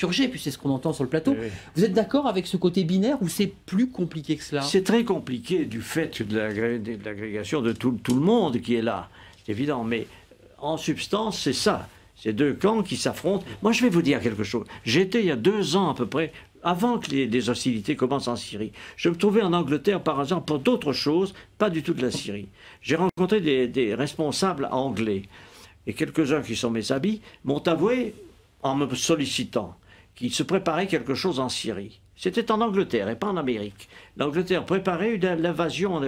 purger, puis c'est ce qu'on entend sur le plateau. Oui. Vous êtes d'accord avec ce côté binaire ou c'est plus compliqué que cela? C'est très compliqué du fait de l'agrégation de tout le monde qui est là, c'est évident, mais en substance, c'est ça. C'est deux camps qui s'affrontent. Moi, je vais vous dire quelque chose. J'étais il y a 2 ans à peu près, avant que les hostilités commencent en Syrie. Je me trouvais en Angleterre par hasard pour d'autres choses, pas du tout de la Syrie. J'ai rencontré des responsables anglais. Et quelques-uns qui sont mes amis m'ont avoué, en me sollicitant, qu'il se préparait quelque chose en Syrie. C'était en Angleterre et pas en Amérique. L'Angleterre préparait l'invasion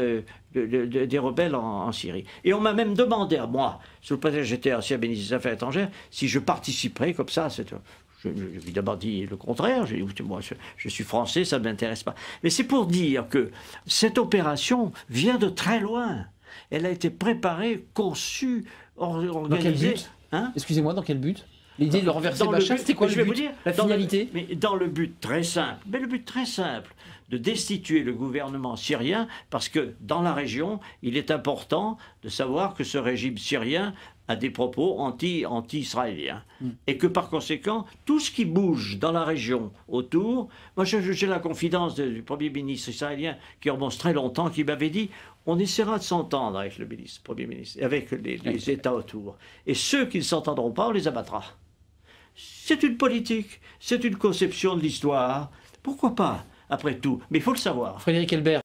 des rebelles en Syrie. Et on m'a même demandé à moi, sous le prétexte que j'étais ancien ministre des Affaires étrangères, si je participerais comme ça. J'ai évidemment dit le contraire. J'ai dit, écoutez, moi, je suis français, ça ne m'intéresse pas. Mais c'est pour dire que cette opération vient de très loin. Elle a été préparée, conçue, organisée. Dans quel but, hein? Excusez-moi, dans quel but? L'idée de renverser Bachar, c'était quoi le but? La finalité? Mais dans le but très simple, de destituer le gouvernement syrien, parce que dans la région, il est important de savoir que ce régime syrien a des propos anti-israéliens. Et que par conséquent, tout ce qui bouge dans la région autour, moi j'ai la confidence du Premier ministre israélien qui remonte très longtemps, qui m'avait dit on essaiera de s'entendre avec le Premier ministre, et avec les États autour. Et ceux qui ne s'entendront pas, on les abattra. C'est une politique, c'est une conception de l'histoire. Pourquoi pas, après tout? Mais il faut le savoir. Frédéric Helbert.